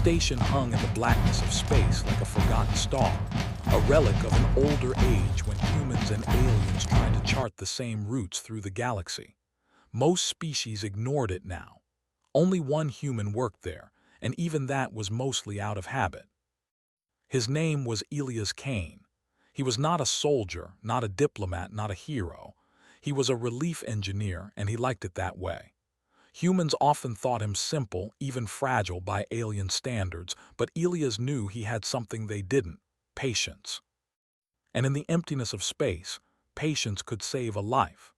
station hung in the blackness of space like a forgotten star, a relic of an older age when humans and aliens tried to chart the same routes through the galaxy. Most species ignored it now. Only one human worked there, and even that was mostly out of habit. His name was Elias Kane. He was not a soldier, not a diplomat, not a hero. He was a relief engineer, and he liked it that way. Humans often thought him simple, even fragile by alien standards, but Elias knew he had something they didn't: patience. And in the emptiness of space, patience could save a life.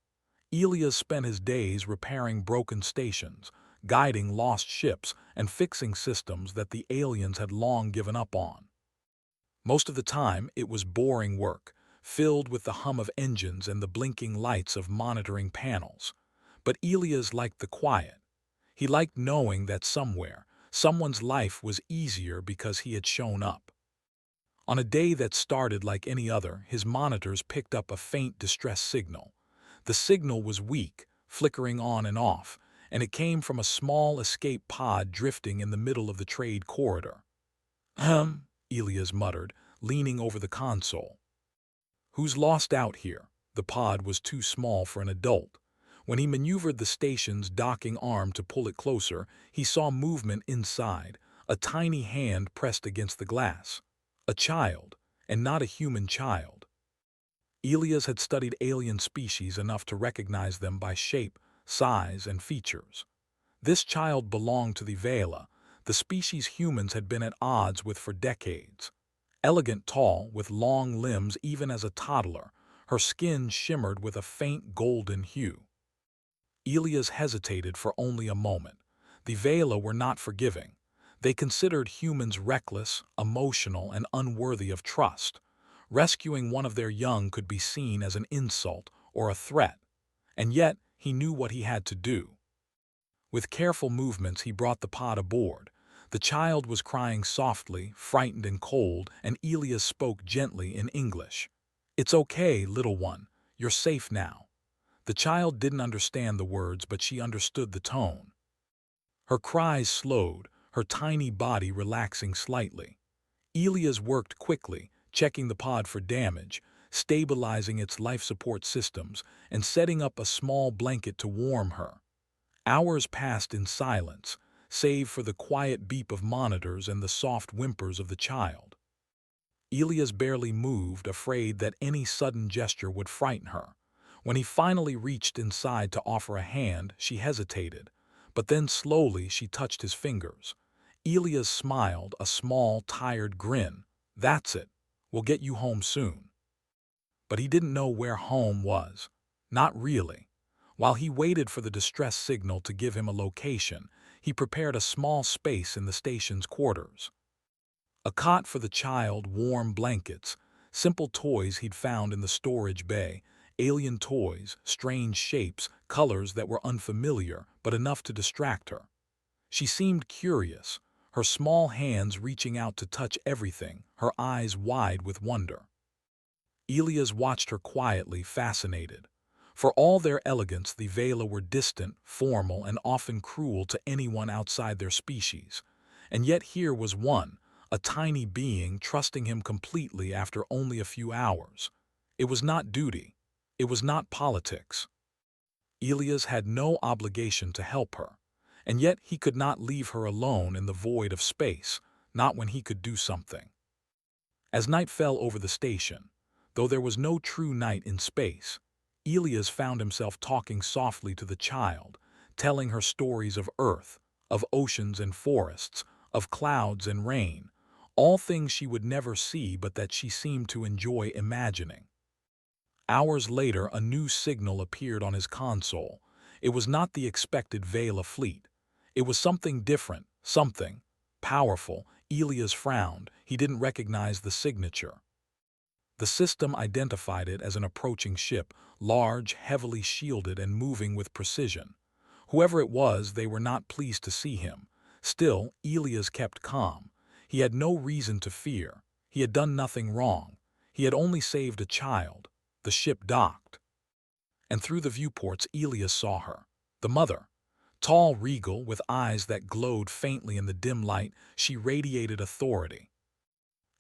Elias spent his days repairing broken stations, guiding lost ships, and fixing systems that the aliens had long given up on. Most of the time, it was boring work, filled with the hum of engines and the blinking lights of monitoring panels. But Elias liked the quiet. He liked knowing that somewhere, someone's life was easier because he had shown up. On a day that started like any other, his monitors picked up a faint distress signal. The signal was weak, flickering on and off, and it came from a small escape pod drifting in the middle of the trade corridor. Elias muttered, leaning over the console. Who's lost out here? The pod was too small for an adult. When he maneuvered the station's docking arm to pull it closer, he saw movement inside, a tiny hand pressed against the glass. A child, and not a human child. Elias had studied alien species enough to recognize them by shape, size, and features. This child belonged to the Vela, the species humans had been at odds with for decades. Elegant, tall, with long limbs even as a toddler, her skin shimmered with a faint golden hue. Elias hesitated for only a moment. The Vela were not forgiving. They considered humans reckless, emotional, and unworthy of trust. Rescuing one of their young could be seen as an insult or a threat, and yet he knew what he had to do. With careful movements, he brought the pod aboard. The child was crying softly, frightened and cold, and Elias spoke gently in English. "It's okay, little one. You're safe now." The child didn't understand the words, but she understood the tone. Her cries slowed, her tiny body relaxing slightly. Elias worked quickly, checking the pod for damage, stabilizing its life support systems, and setting up a small blanket to warm her. Hours passed in silence, save for the quiet beep of monitors and the soft whimpers of the child. Elias barely moved, afraid that any sudden gesture would frighten her. When he finally reached inside to offer a hand, she hesitated, but then slowly she touched his fingers. Elias smiled, a small, tired grin. "That's it. We'll get you home soon." But he didn't know where home was. Not really. While he waited for the distress signal to give him a location, he prepared a small space in the station's quarters. A cot for the child, warm blankets, simple toys he'd found in the storage bay, alien toys, strange shapes, colors that were unfamiliar but enough to distract her. She seemed curious, her small hands reaching out to touch everything, her eyes wide with wonder. Elias watched her quietly, fascinated. For all their elegance, the Vela were distant, formal, and often cruel to anyone outside their species. And yet here was one, a tiny being, trusting him completely after only a few hours. It was not duty. It was not politics. Elias had no obligation to help her, and yet he could not leave her alone in the void of space, not when he could do something. As night fell over the station, though there was no true night in space, Elias found himself talking softly to the child, telling her stories of Earth, of oceans and forests, of clouds and rain, all things she would never see but that she seemed to enjoy imagining. Hours later, a new signal appeared on his console. It was not the expected Vela fleet. It was something different, something powerful. Elias frowned. He didn't recognize the signature. The system identified it as an approaching ship, large, heavily shielded, and moving with precision. Whoever it was, they were not pleased to see him. Still, Elias kept calm. He had no reason to fear. He had done nothing wrong. He had only saved a child. The ship docked. And through the viewports, Elias saw her, the mother, Tall, regal, with eyes that glowed faintly in the dim light, she radiated authority.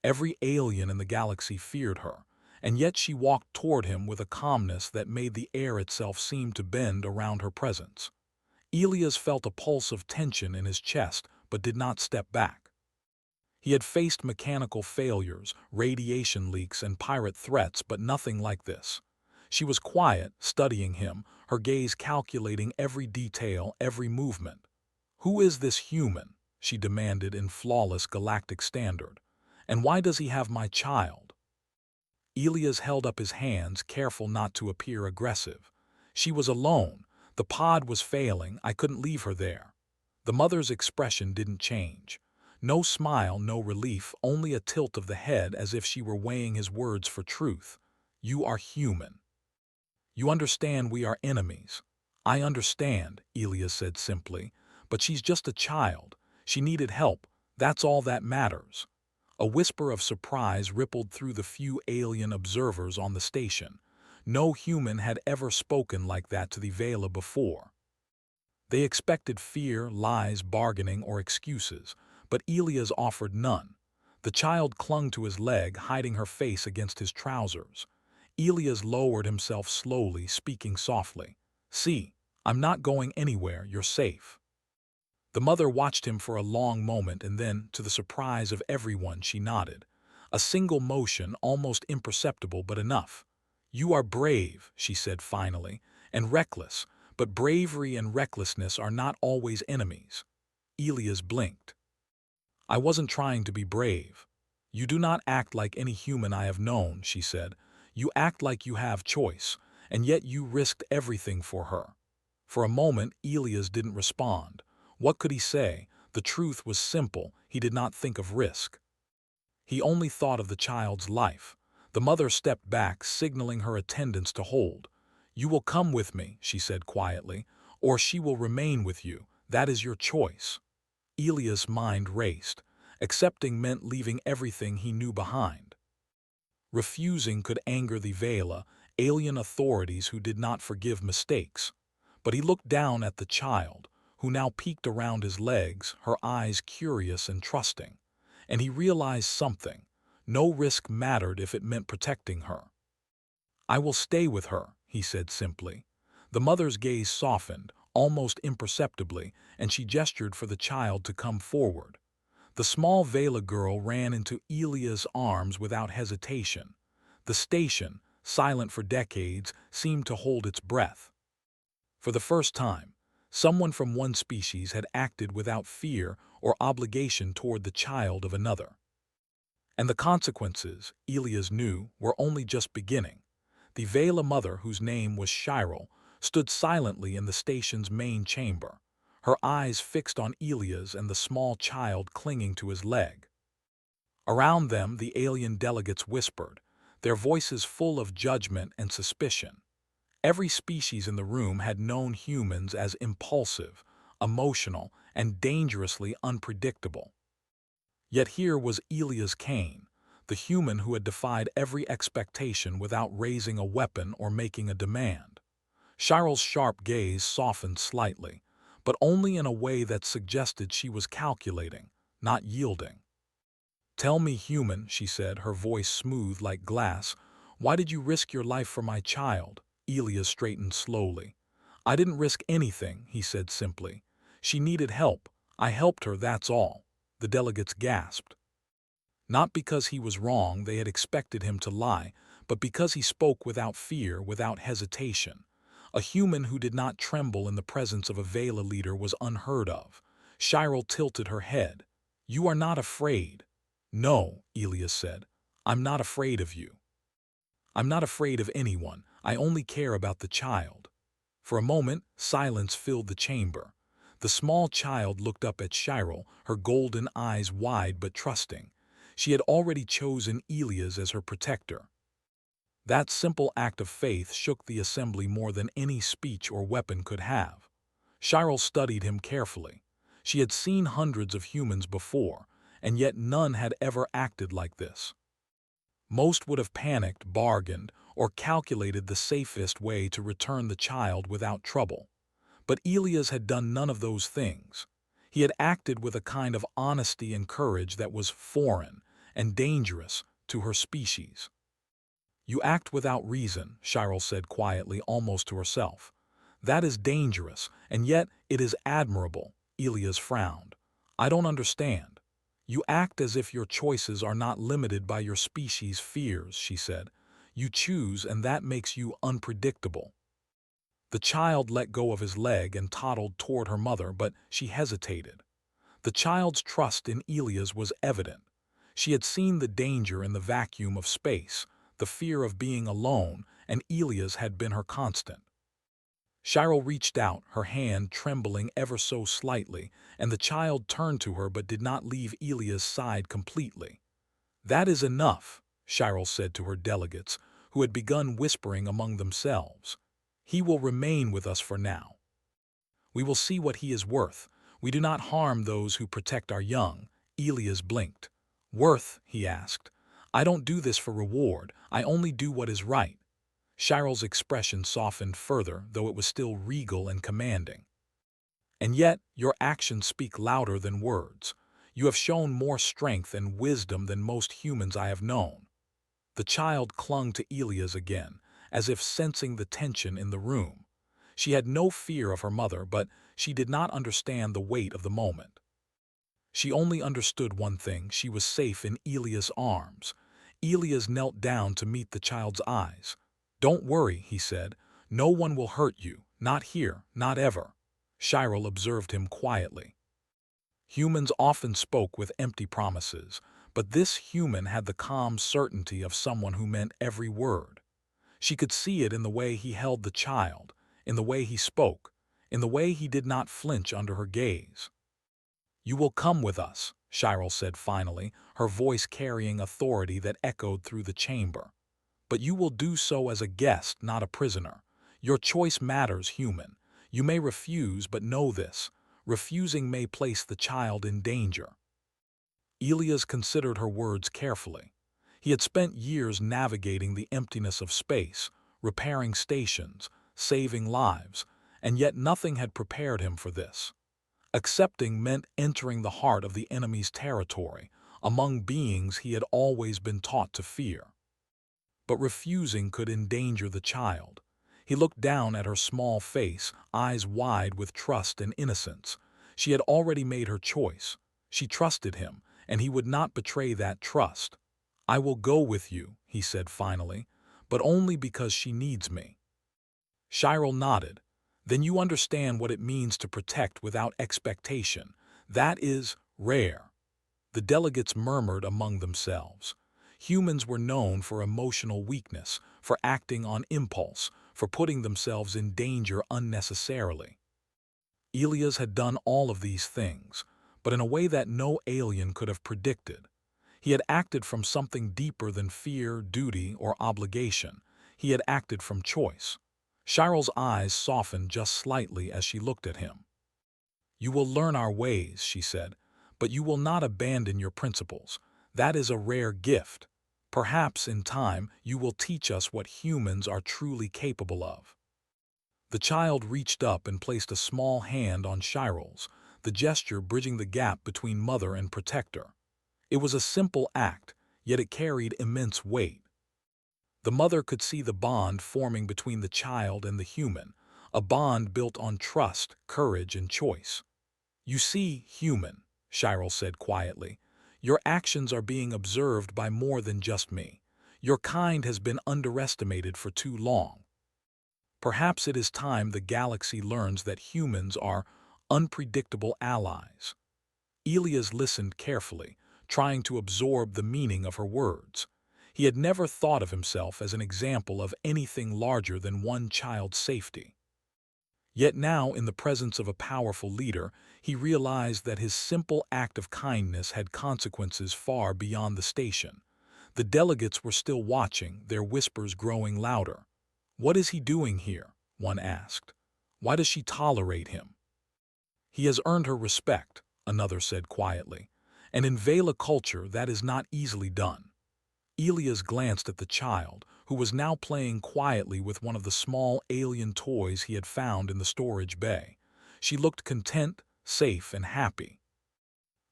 Every alien in the galaxy feared her, and yet she walked toward him with a calmness that made the air itself seem to bend around her presence. Elias felt a pulse of tension in his chest, but did not step back. He had faced mechanical failures, radiation leaks, and pirate threats, but nothing like this. She was quiet, studying him, her gaze calculating every detail, every movement. "Who is this human?" she demanded in flawless galactic standard. "And why does he have my child?" Elias held up his hands, careful not to appear aggressive. She was alone. The pod was failing. I couldn't leave her there. The mother's expression didn't change. No smile, no relief, only a tilt of the head as if she were weighing his words for truth. "You are human. You understand we are enemies." "I understand," Elias said simply, "but she's just a child. She needed help. That's all that matters." A whisper of surprise rippled through the few alien observers on the station. No human had ever spoken like that to the Vela before. They expected fear, lies, bargaining, or excuses, but Elias offered none. The child clung to his leg, hiding her face against his trousers. Elias lowered himself slowly, speaking softly. "See, I'm not going anywhere, you're safe." The mother watched him for a long moment and then, to the surprise of everyone, she nodded. A single motion, almost imperceptible, but enough. "You are brave," she said finally, "and reckless, but bravery and recklessness are not always enemies." Elias blinked. "I wasn't trying to be brave." "You do not act like any human I have known," she said. "You act like you have choice, and yet you risked everything for her." For a moment, Elias didn't respond. What could he say? The truth was simple. He did not think of risk. He only thought of the child's life. The mother stepped back, signaling her attendants to hold. "You will come with me," she said quietly, "or she will remain with you. That is your choice." Elias' mind raced. Accepting meant leaving everything he knew behind. Refusing could anger the Vela, alien authorities who did not forgive mistakes. But he looked down at the child, who now peeked around his legs, her eyes curious and trusting. And he realized something. No risk mattered if it meant protecting her. "I will stay with her," he said simply. The mother's gaze softened, almost imperceptibly, and she gestured for the child to come forward. The small Vela girl ran into Elia's arms without hesitation. The station, silent for decades, seemed to hold its breath. For the first time, someone from one species had acted without fear or obligation toward the child of another. And the consequences, Elias knew, were only just beginning. The Vela mother, whose name was Chiral, stood silently in the station's main chamber, her eyes fixed on Elias and the small child clinging to his leg. Around them, the alien delegates whispered, their voices full of judgment and suspicion. Every species in the room had known humans as impulsive, emotional, and dangerously unpredictable. Yet here was Elias Kane, the human who had defied every expectation without raising a weapon or making a demand. Chiral's sharp gaze softened slightly, but only in a way that suggested she was calculating, not yielding. "Tell me, human," she said, her voice smooth like glass, "why did you risk your life for my child?" Elias straightened slowly. "I didn't risk anything," he said simply. "She needed help. I helped her, that's all." The delegates gasped. Not because he was wrong, they had expected him to lie, but because he spoke without fear, without hesitation. A human who did not tremble in the presence of a Vela leader was unheard of. Chiral tilted her head. "You are not afraid." "No," Elias said. "I'm not afraid of you. I'm not afraid of anyone. I only care about the child." For a moment, silence filled the chamber. The small child looked up at Chiral, her golden eyes wide but trusting. She had already chosen Elias as her protector. That simple act of faith shook the assembly more than any speech or weapon could have. Chiral studied him carefully. She had seen hundreds of humans before, and yet none had ever acted like this. Most would have panicked, bargained, or calculated the safest way to return the child without trouble. But Elias had done none of those things. He had acted with a kind of honesty and courage that was foreign and dangerous to her species. "You act without reason," Chiral said quietly, almost to herself. "That is dangerous, and yet it is admirable." Elias frowned. "I don't understand." "You act as if your choices are not limited by your species' fears," she said. "You choose, and that makes you unpredictable." The child let go of his leg and toddled toward her mother, but she hesitated. The child's trust in Elias was evident. She had seen the danger in the vacuum of space, the fear of being alone, and Elias had been her constant. Chiral reached out, her hand trembling ever so slightly, and the child turned to her but did not leave Elias' side completely. "That is enough," Chiral said to her delegates, who had begun whispering among themselves. "He will remain with us for now. We will see what he is worth. We do not harm those who protect our young." Elias blinked. "Worth?" he asked. "I don't do this for reward. I only do what is right." Chiral's expression softened further, though it was still regal and commanding. "And yet, your actions speak louder than words. You have shown more strength and wisdom than most humans I have known." The child clung to Elias again, as if sensing the tension in the room. She had no fear of her mother, but she did not understand the weight of the moment. She only understood one thing: she was safe in Elias' arms. Elias knelt down to meet the child's eyes. "Don't worry," he said. "No one will hurt you. Not here, not ever." Chiral observed him quietly. Humans often spoke with empty promises, but this human had the calm certainty of someone who meant every word. She could see it in the way he held the child, in the way he spoke, in the way he did not flinch under her gaze. "You will come with us," Chiral said finally, her voice carrying authority that echoed through the chamber. "But you will do so as a guest, not a prisoner. Your choice matters, human. You may refuse, but know this: refusing may place the child in danger." Elias considered her words carefully. He had spent years navigating the emptiness of space, repairing stations, saving lives, and yet nothing had prepared him for this. Accepting meant entering the heart of the enemy's territory, among beings he had always been taught to fear. But refusing could endanger the child. He looked down at her small face, eyes wide with trust and innocence. She had already made her choice. She trusted him, and he would not betray that trust. "I will go with you," he said finally, "but only because she needs me." Chiral nodded. "Then you understand what it means to protect without expectation. That is rare." The delegates murmured among themselves. Humans were known for emotional weakness, for acting on impulse, for putting themselves in danger unnecessarily. Elias had done all of these things, but in a way that no alien could have predicted. He had acted from something deeper than fear, duty, or obligation. He had acted from choice. Chiral's eyes softened just slightly as she looked at him. "You will learn our ways," she said, "but you will not abandon your principles. That is a rare gift. Perhaps, in time, you will teach us what humans are truly capable of." The child reached up and placed a small hand on Chiral's, the gesture bridging the gap between mother and protector. It was a simple act, yet it carried immense weight. The mother could see the bond forming between the child and the human, a bond built on trust, courage, and choice. "You see, human," Chiral said quietly, "your actions are being observed by more than just me. Your kind has been underestimated for too long. Perhaps it is time the galaxy learns that humans are unpredictable allies." Elias listened carefully, trying to absorb the meaning of her words. He had never thought of himself as an example of anything larger than one child's safety. Yet now, in the presence of a powerful leader, he realized that his simple act of kindness had consequences far beyond the station. The delegates were still watching, their whispers growing louder. "What is he doing here?" one asked. "Why does she tolerate him?" "He has earned her respect," another said quietly, "and in Vela culture that is not easily done." Elias glanced at the child, who was now playing quietly with one of the small alien toys he had found in the storage bay. She looked content, safe, and happy.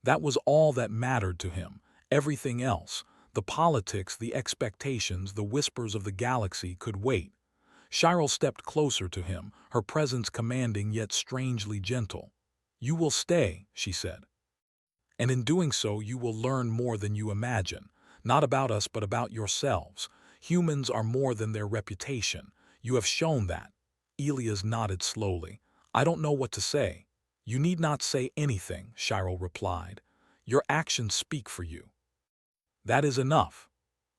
That was all that mattered to him. Everything else, the politics, the expectations, the whispers of the galaxy, could wait. Chiral stepped closer to him, her presence commanding yet strangely gentle. "You will stay," she said. "And in doing so you will learn more than you imagine. Not about us but about yourselves. Humans are more than their reputation. You have shown that." Elias nodded slowly. "I don't know what to say." "You need not say anything," Chiral replied. "Your actions speak for you. That is enough."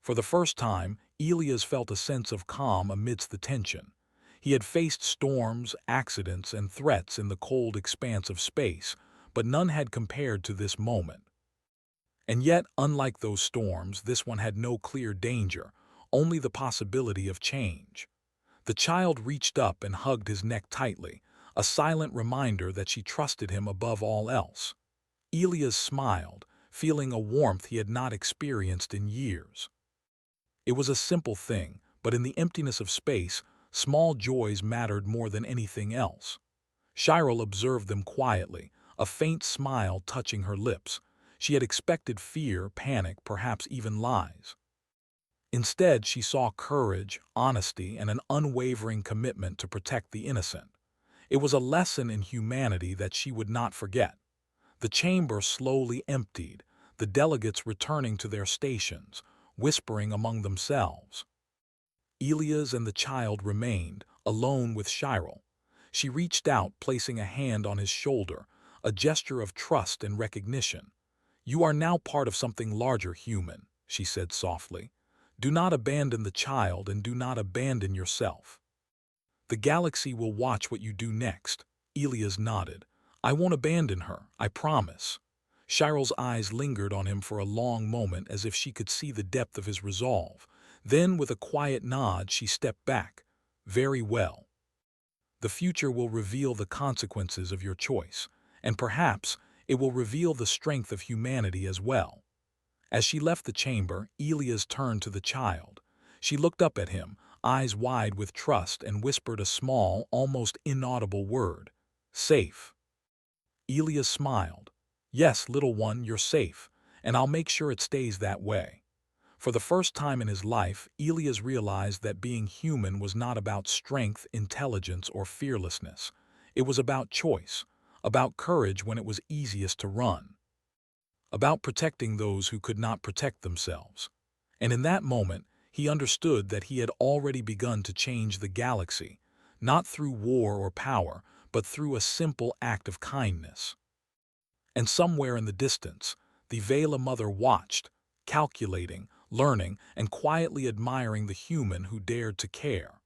For the first time, Elias felt a sense of calm amidst the tension. He had faced storms, accidents, and threats in the cold expanse of space, but none had compared to this moment. And yet, unlike those storms, this one had no clear danger, only the possibility of change. The child reached up and hugged his neck tightly, a silent reminder that she trusted him above all else. Elias smiled, feeling a warmth he had not experienced in years. It was a simple thing, but in the emptiness of space, small joys mattered more than anything else. Chiral observed them quietly, a faint smile touching her lips. She had expected fear, panic, perhaps even lies. Instead, she saw courage, honesty, and an unwavering commitment to protect the innocent. It was a lesson in humanity that she would not forget. The chamber slowly emptied, the delegates returning to their stations, whispering among themselves. Elias and the child remained, alone with Chiral. She reached out, placing a hand on his shoulder, a gesture of trust and recognition. "You are now part of something larger, human," she said softly. "Do not abandon the child and do not abandon yourself. The galaxy will watch what you do next." Elias nodded. "I won't abandon her, I promise." Chiral's eyes lingered on him for a long moment as if she could see the depth of his resolve. Then, with a quiet nod, she stepped back. "Very well. The future will reveal the consequences of your choice, and perhaps it will reveal the strength of humanity as well." As she left the chamber, Elias turned to the child. She looked up at him, eyes wide with trust, and whispered a small, almost inaudible word. "Safe." Elias smiled. "Yes, little one, you're safe, and I'll make sure it stays that way." For the first time in his life, Elias realized that being human was not about strength, intelligence, or fearlessness. It was about choice, about courage when it was easiest to run, about protecting those who could not protect themselves. And in that moment, he understood that he had already begun to change the galaxy, not through war or power, but through a simple act of kindness. And somewhere in the distance, the Vela mother watched, calculating, learning, and quietly admiring the human who dared to care.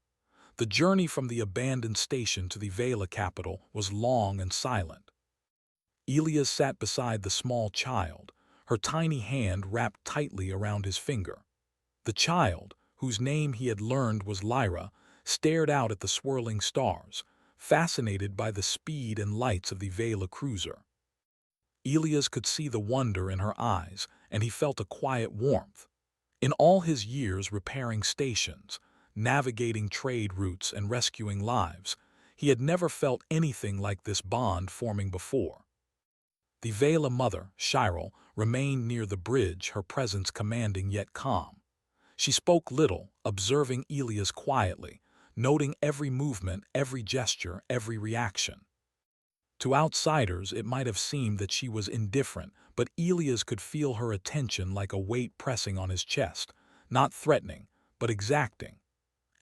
The journey from the abandoned station to the Vela capital was long and silent. Elias sat beside the small child, her tiny hand wrapped tightly around his finger. The child, whose name he had learned was Lyra, stared out at the swirling stars, fascinated by the speed and lights of the Vela cruiser. Elias could see the wonder in her eyes, and he felt a quiet warmth. In all his years repairing stations, navigating trade routes, and rescuing lives, he had never felt anything like this bond forming before. The Vela mother, Chiral, remained near the bridge, her presence commanding yet calm. She spoke little, observing Elias quietly, noting every movement, every gesture, every reaction. To outsiders, it might have seemed that she was indifferent, but Elias could feel her attention like a weight pressing on his chest, not threatening, but exacting.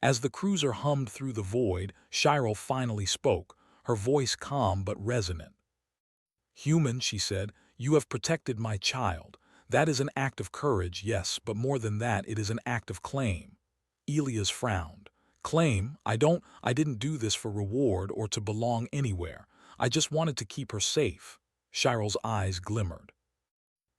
As the cruiser hummed through the void, Chiral finally spoke, her voice calm but resonant. "Human," she said, "you have protected my child. That is an act of courage, yes, but more than that, it is an act of claim." Elias frowned. "Claim? I didn't do this for reward or to belong anywhere. I just wanted to keep her safe." Chiral's eyes glimmered.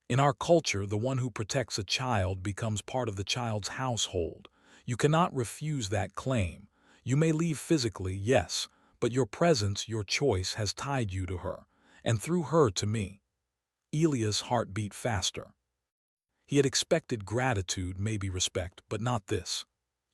"In our culture, the one who protects a child becomes part of the child's household. You cannot refuse that claim. You may leave physically, yes, but your presence, your choice, has tied you to her, and through her to me." Elias' heart beat faster. He had expected gratitude, maybe respect, but not this.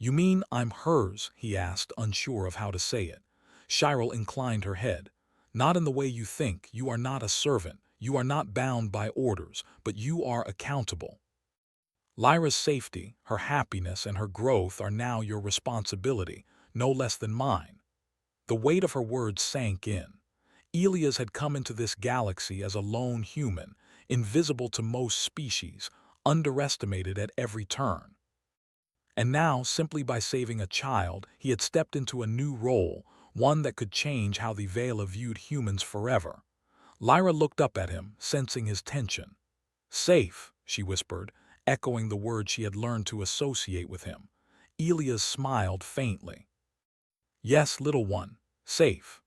You mean I'm hers? He asked, unsure of how to say it. Chiral inclined her head. Not in the way you think. You are not a servant. You are not bound by orders, but you are accountable. Lyra's safety, her happiness, and her growth are now your responsibility, no less than mine. The weight of her words sank in. Elias had come into this galaxy as a lone human, invisible to most species, underestimated at every turn. And now, simply by saving a child, he had stepped into a new role, one that could change how the Vela viewed humans forever. Lyra looked up at him, sensing his tension. Safe, she whispered, echoing the word she had learned to associate with him. Elias smiled faintly. Yes, little one, safe.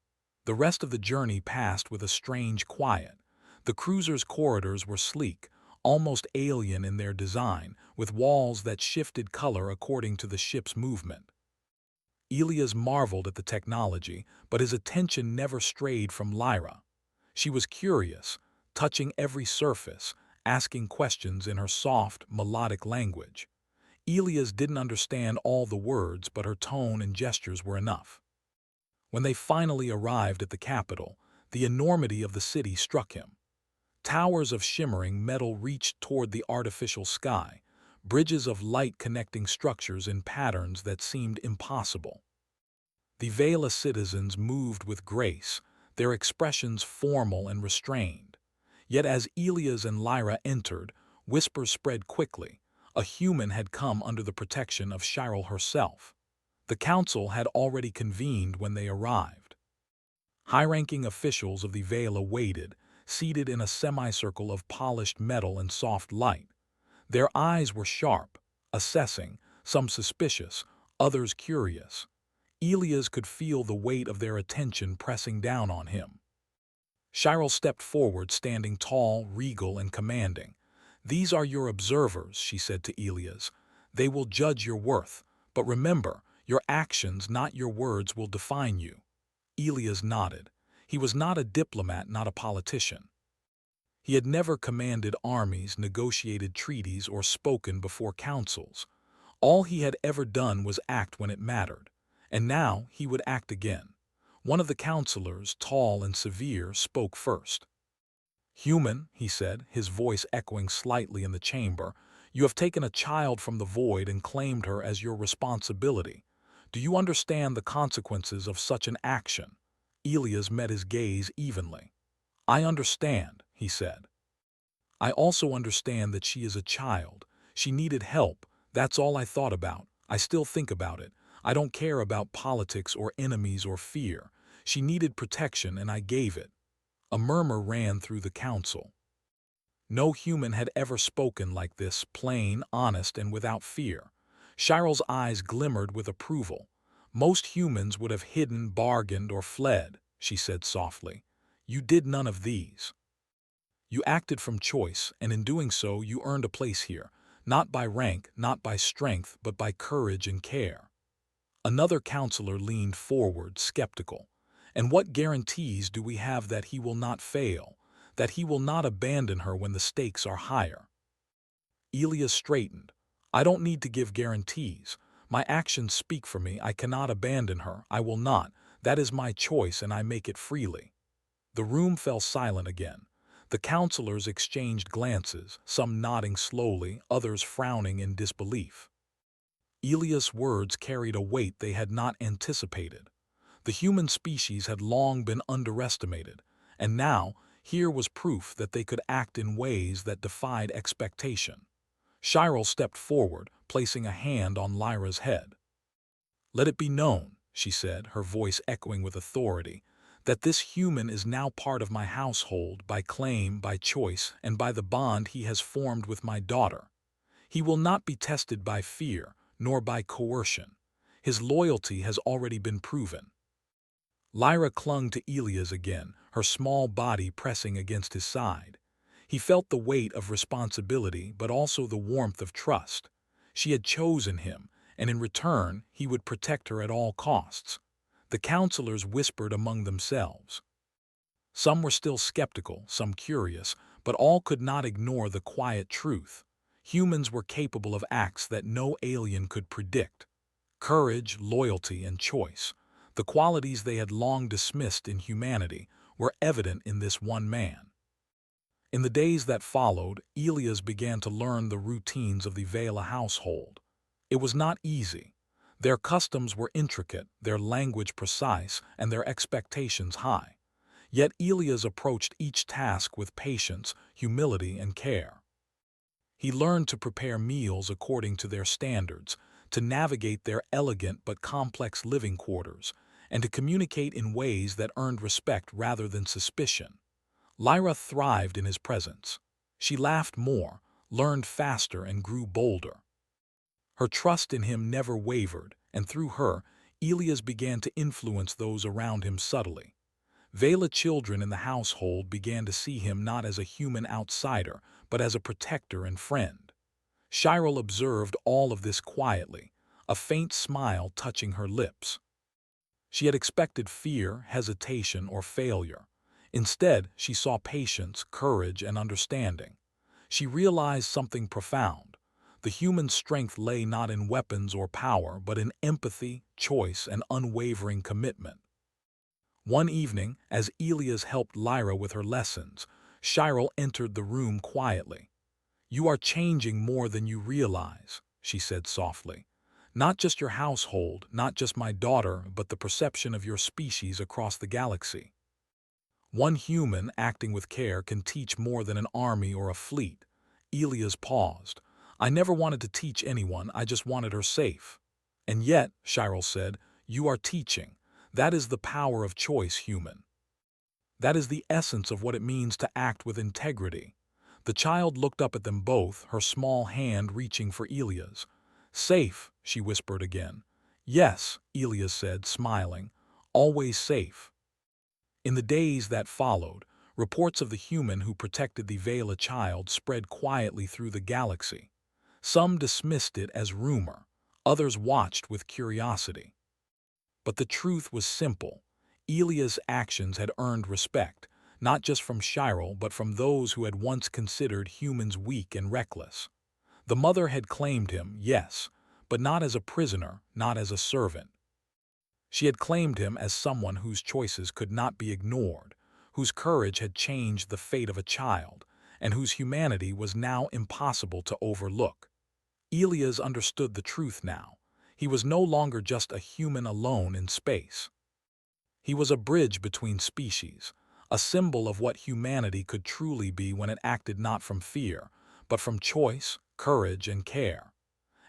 The rest of the journey passed with a strange quiet. The cruiser's corridors were sleek, almost alien in their design, with walls that shifted color according to the ship's movement. Elias marveled at the technology, but his attention never strayed from Lyra. She was curious, touching every surface, asking questions in her soft, melodic language. Elias didn't understand all the words, but her tone and gestures were enough. When they finally arrived at the capital, the enormity of the city struck him. Towers of shimmering metal reached toward the artificial sky, bridges of light connecting structures in patterns that seemed impossible. The Vela citizens moved with grace, their expressions formal and restrained. Yet as Elias and Lyra entered, whispers spread quickly. A human had come under the protection of Chiral herself. The council had already convened when they arrived. High-ranking officials of the Vela waited, seated in a semicircle of polished metal and soft light. Their eyes were sharp, assessing, some suspicious, others curious. Elias could feel the weight of their attention pressing down on him. Chiral stepped forward, standing tall, regal, and commanding. These are your observers, she said to Elias. They will judge your worth, but remember, your actions, not your words, will define you. Elias nodded. He was not a diplomat, not a politician. He had never commanded armies, negotiated treaties, or spoken before councils. All he had ever done was act when it mattered. And now he would act again. One of the counselors, tall and severe, spoke first. Human, he said, his voice echoing slightly in the chamber, you have taken a child from the void and claimed her as your responsibility. Do you understand the consequences of such an action? Elias met his gaze evenly. I understand, he said. I also understand that she is a child. She needed help. That's all I thought about. I still think about it. I don't care about politics or enemies or fear. She needed protection and I gave it. A murmur ran through the council. No human had ever spoken like this, plain, honest, and without fear. Chiral's eyes glimmered with approval. Most humans would have hidden, bargained, or fled, she said softly. You did none of these. You acted from choice, and in doing so you earned a place here, not by rank, not by strength, but by courage and care. Another counselor leaned forward, skeptical. And what guarantees do we have that he will not fail, that he will not abandon her when the stakes are higher? Elias straightened. I don't need to give guarantees. My actions speak for me. I cannot abandon her. I will not. That is my choice, and I make it freely. The room fell silent again. The counselors exchanged glances, some nodding slowly, others frowning in disbelief. Elias' words carried a weight they had not anticipated. The human species had long been underestimated, and now here was proof that they could act in ways that defied expectation. Chiral stepped forward, placing a hand on Lyra's head. Let it be known, she said, her voice echoing with authority, that this human is now part of my household by claim, by choice, and by the bond he has formed with my daughter. He will not be tested by fear, nor by coercion. His loyalty has already been proven. Lyra clung to Elias again, her small body pressing against his side. He felt the weight of responsibility, but also the warmth of trust. She had chosen him, and in return, he would protect her at all costs. The counselors whispered among themselves. Some were still skeptical, some curious, but all could not ignore the quiet truth. Humans were capable of acts that no alien could predict. Courage, loyalty, and choice, the qualities they had long dismissed in humanity, were evident in this one man. In the days that followed, Elias began to learn the routines of the Vela household. It was not easy. Their customs were intricate, their language precise, and their expectations high. Yet Elias approached each task with patience, humility, and care. He learned to prepare meals according to their standards, to navigate their elegant but complex living quarters, and to communicate in ways that earned respect rather than suspicion. Lyra thrived in his presence. She laughed more, learned faster, and grew bolder. Her trust in him never wavered, and through her, Elias began to influence those around him subtly. Vela children in the household began to see him not as a human outsider, but as a protector and friend. Chiral observed all of this quietly, a faint smile touching her lips. She had expected fear, hesitation, or failure. Instead, she saw patience, courage, and understanding. She realized something profound. The human strength lay not in weapons or power, but in empathy, choice, and unwavering commitment. One evening, as Elias helped Lyra with her lessons, Chiral entered the room quietly. "You are changing more than you realize," she said softly. "Not just your household, not just my daughter, but the perception of your species across the galaxy. One human acting with care can teach more than an army or a fleet." Elias paused. "I never wanted to teach anyone, I just wanted her safe." "And yet," Chiral said, "you are teaching. That is the power of choice, human. That is the essence of what it means to act with integrity." The child looked up at them both, her small hand reaching for Elias. "Safe," she whispered again. "Yes," Elias said, smiling. "Always safe." In the days that followed, reports of the human who protected the Vela child spread quietly through the galaxy. Some dismissed it as rumor, others watched with curiosity. But the truth was simple. Elias' actions had earned respect, not just from Chiral, but from those who had once considered humans weak and reckless. The mother had claimed him, yes, but not as a prisoner, not as a servant. She had claimed him as someone whose choices could not be ignored, whose courage had changed the fate of a child, and whose humanity was now impossible to overlook. Elias understood the truth now. He was no longer just a human alone in space. He was a bridge between species, a symbol of what humanity could truly be when it acted not from fear, but from choice, courage, and care.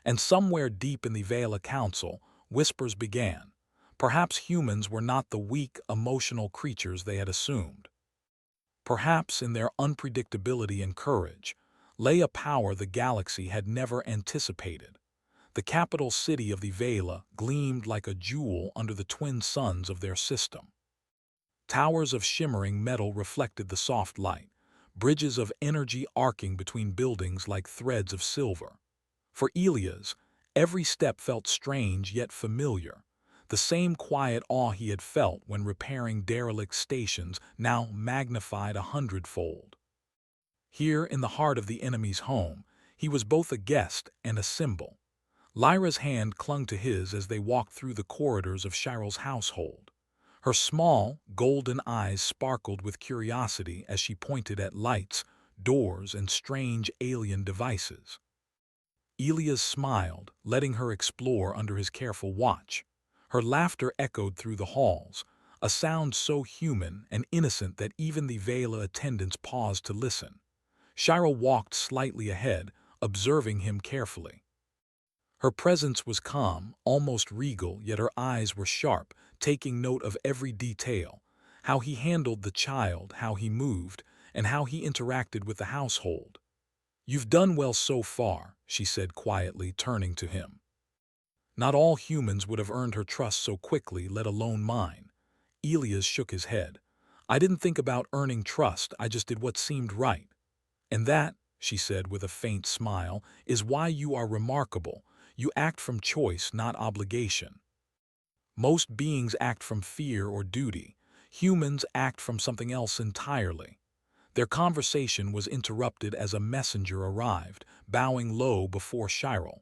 And somewhere deep in the Vela Council, whispers began. Perhaps humans were not the weak, emotional creatures they had assumed. Perhaps in their unpredictability and courage lay a power the galaxy had never anticipated. The capital city of the Vela gleamed like a jewel under the twin suns of their system. Towers of shimmering metal reflected the soft light, bridges of energy arcing between buildings like threads of silver. For Elias, every step felt strange yet familiar. The same quiet awe he had felt when repairing derelict stations now magnified 100-fold. Here, in the heart of the enemy's home, he was both a guest and a symbol. Lyra's hand clung to his as they walked through the corridors of Chiral's household. Her small, golden eyes sparkled with curiosity as she pointed at lights, doors, and strange alien devices. Elias smiled, letting her explore under his careful watch. Her laughter echoed through the halls, a sound so human and innocent that even the Vela attendants paused to listen. Chiral walked slightly ahead, observing him carefully. Her presence was calm, almost regal, yet her eyes were sharp, taking note of every detail: how he handled the child, how he moved, and how he interacted with the household. "You've done well so far," she said quietly, turning to him. Not all humans would have earned her trust so quickly, let alone mine. Elias shook his head. "I didn't think about earning trust, I just did what seemed right. And that," she said with a faint smile, "is why you are remarkable. You act from choice, not obligation. Most beings act from fear or duty. Humans act from something else entirely." Their conversation was interrupted as a messenger arrived, bowing low before Chiral.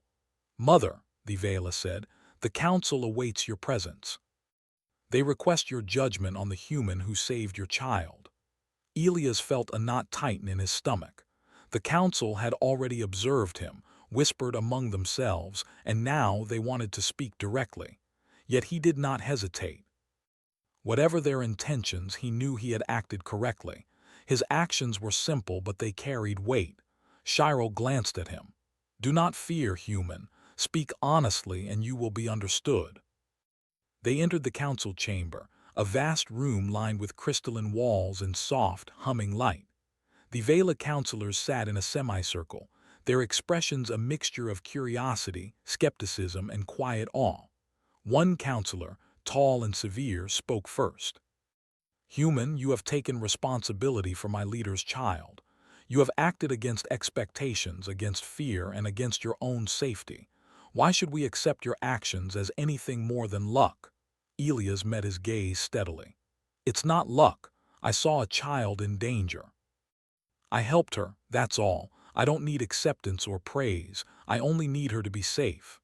"Mother," the Vela said, The council awaits your presence. They request your judgment on the human who saved your child. Elias felt a knot tighten in his stomach. The council had already observed him, whispered among themselves, and now they wanted to speak directly. Yet he did not hesitate. Whatever their intentions, he knew he had acted correctly. His actions were simple, but they carried weight. Shiro glanced at him. "Do not fear, human. Speak honestly and you will be understood." They entered the council chamber, a vast room lined with crystalline walls and soft, humming light. The Vela counselors sat in a semicircle, their expressions a mixture of curiosity, skepticism, and quiet awe. One counselor, tall and severe, spoke first. "Human, you have taken responsibility for my leader's child. You have acted against expectations, against fear, and against your own safety. Why should we accept your actions as anything more than luck?" Elias met his gaze steadily. "It's not luck. I saw a child in danger. I helped her, that's all. I don't need acceptance or praise. I only need her to be safe."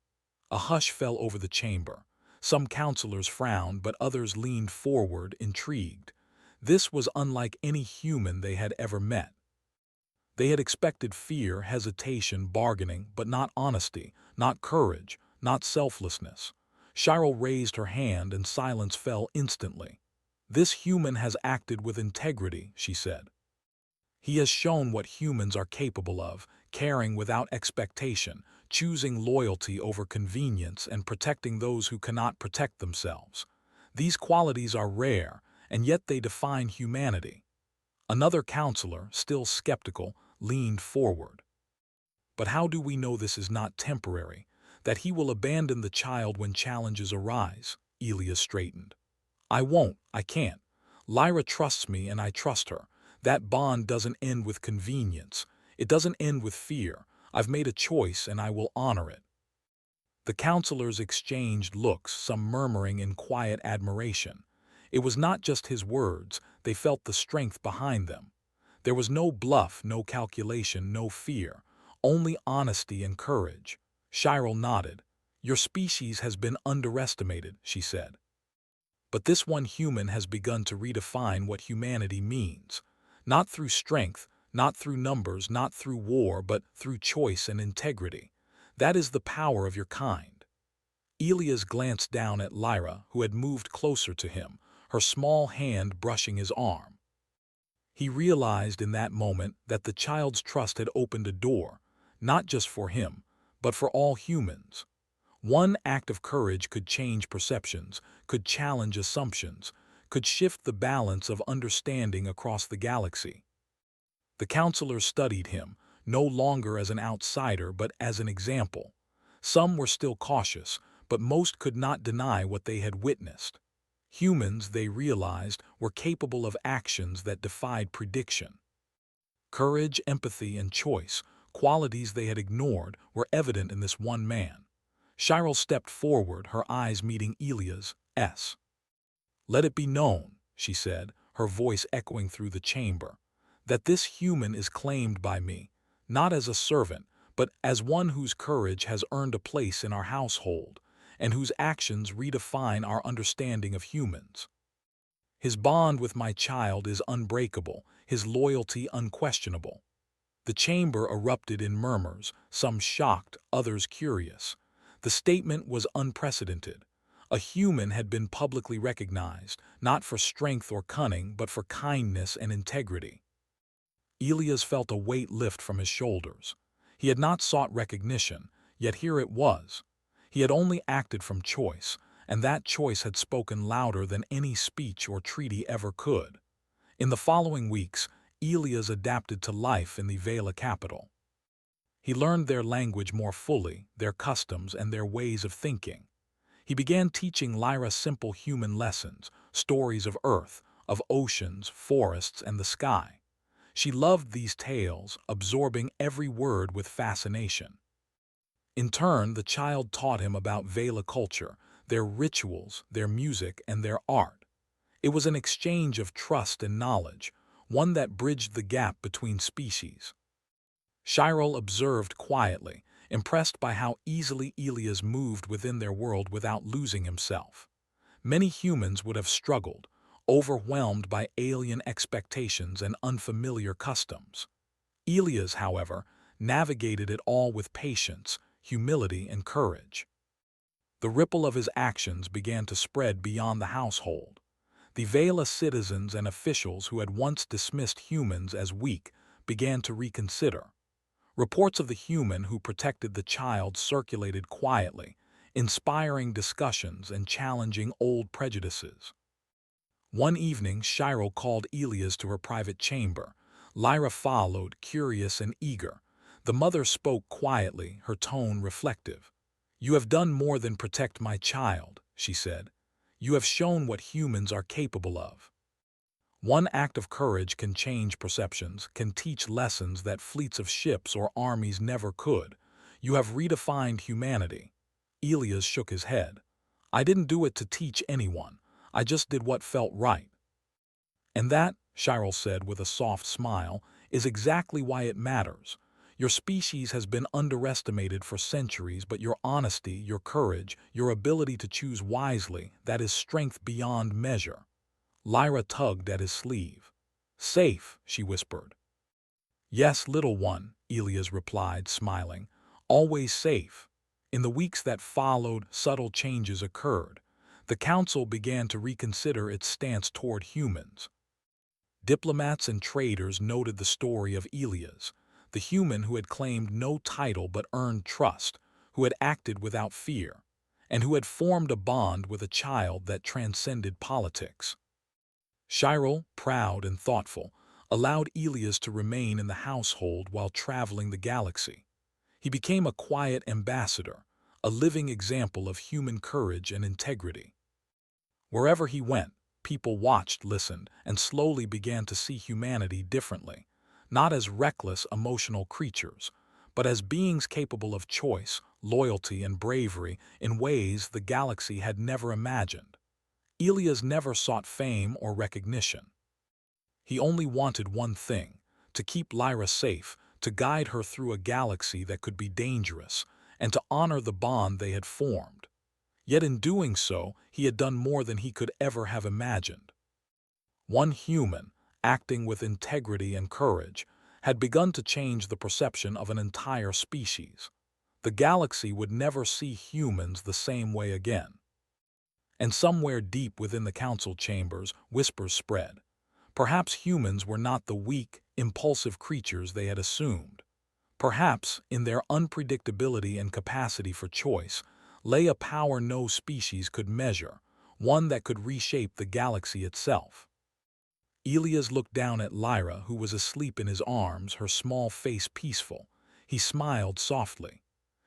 A hush fell over the chamber. Some counselors frowned, but others leaned forward, intrigued. This was unlike any human they had ever met. They had expected fear, hesitation, bargaining, but not honesty, not courage, not selflessness. Shiro raised her hand and silence fell instantly. "This human has acted with integrity," she said. "He has shown what humans are capable of, caring without expectation, choosing loyalty over convenience, and protecting those who cannot protect themselves. These qualities are rare, and yet they define humanity." Another counselor, still skeptical, leaned forward. "But how do we know this is not temporary, that he will abandon the child when challenges arise?" Elias straightened. I can't. Lyra trusts me and I trust her. That bond doesn't end with convenience. It doesn't end with fear. I've made a choice and I will honor it." The counselors exchanged looks, some murmuring in quiet admiration. It was not just his words, they felt the strength behind them. There was no bluff, no calculation, no fear, only honesty and courage. Shiro nodded. "Your species has been underestimated," she said. "But this one human has begun to redefine what humanity means. Not through strength, not through numbers, not through war, but through choice and integrity. That is the power of your kind." Elias glanced down at Lyra, who had moved closer to him, her small hand brushing his arm. He realized in that moment that the child's trust had opened a door, not just for him, but for all humans. One act of courage could change perceptions, could challenge assumptions, could shift the balance of understanding across the galaxy. The counselors studied him, no longer as an outsider but as an example. Some were still cautious, but most could not deny what they had witnessed. Humans, they realized, were capable of actions that defied prediction. Courage, empathy, and choice, qualities they had ignored, were evident in this one man. Shiro stepped forward, her eyes meeting Elias's. "Let it be known," she said, her voice echoing through the chamber, "that this human is claimed by me, not as a servant, but as one whose courage has earned a place in our household, and whose actions redefine our understanding of humans. His bond with my child is unbreakable, his loyalty unquestionable." The chamber erupted in murmurs, some shocked, others curious. The statement was unprecedented. A human had been publicly recognized, not for strength or cunning, but for kindness and integrity. Elias felt a weight lift from his shoulders. He had not sought recognition, yet here it was. He had only acted from choice, and that choice had spoken louder than any speech or treaty ever could. In the following weeks, Elias adapted to life in the Vela capital. He learned their language more fully, their customs, and their ways of thinking. He began teaching Lyra simple human lessons, stories of Earth, of oceans, forests, and the sky. She loved these tales, absorbing every word with fascination. In turn, the child taught him about Vela culture, their rituals, their music, and their art. It was an exchange of trust and knowledge, one that bridged the gap between species. Shiro observed quietly, impressed by how easily Elias moved within their world without losing himself. Many humans would have struggled, overwhelmed by alien expectations and unfamiliar customs. Elias, however, navigated it all with patience, humility, and courage. The ripple of his actions began to spread beyond the household. The Vela citizens and officials who had once dismissed humans as weak began to reconsider. Reports of the human who protected the child circulated quietly, inspiring discussions and challenging old prejudices. One evening, Shiro called Elias to her private chamber. Lyra followed, curious and eager. The mother spoke quietly, her tone reflective. "You have done more than protect my child," she said. "You have shown what humans are capable of." One act of courage can change perceptions, can teach lessons that fleets of ships or armies never could. You have redefined humanity. Elias shook his head. "I didn't do it to teach anyone. I just did what felt right." "And that," Shiro said with a soft smile, "is exactly why it matters. Your species has been underestimated for centuries, but your honesty, your courage, your ability to choose wisely, that is strength beyond measure." Lyra tugged at his sleeve. "Safe," she whispered. "Yes, little one," Elias replied, smiling. "Always safe." In the weeks that followed, subtle changes occurred. The council began to reconsider its stance toward humans. Diplomats and traders noted the story of Elias, the human who had claimed no title but earned trust, who had acted without fear, and who had formed a bond with a child that transcended politics. Shiro, proud and thoughtful, allowed Elias to remain in the household while traveling the galaxy. He became a quiet ambassador, a living example of human courage and integrity. Wherever he went, people watched, listened, and slowly began to see humanity differently, not as reckless, emotional creatures, but as beings capable of choice, loyalty, and bravery in ways the galaxy had never imagined. Elias never sought fame or recognition. He only wanted one thing: to keep Lyra safe, to guide her through a galaxy that could be dangerous, and to honor the bond they had formed. Yet in doing so, he had done more than he could ever have imagined. One human, acting with integrity and courage, had begun to change the perception of an entire species. The galaxy would never see humans the same way again. And somewhere deep within the council chambers, whispers spread. Perhaps humans were not the weak, impulsive creatures they had assumed. Perhaps, in their unpredictability and capacity for choice, lay a power no species could measure, one that could reshape the galaxy itself. Elias looked down at Lyra, who was asleep in his arms, her small face peaceful. He smiled softly.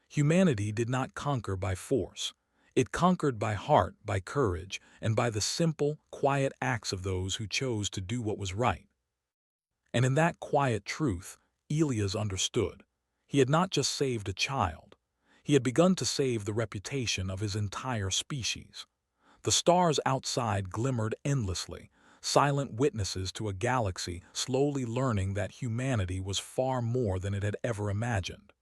Humanity did not conquer by force. It conquered by heart, by courage, and by the simple, quiet acts of those who chose to do what was right. And in that quiet truth, Elias understood. He had not just saved a child. He had begun to save the reputation of his entire species. The stars outside glimmered endlessly, silent witnesses to a galaxy slowly learning that humanity was far more than it had ever imagined.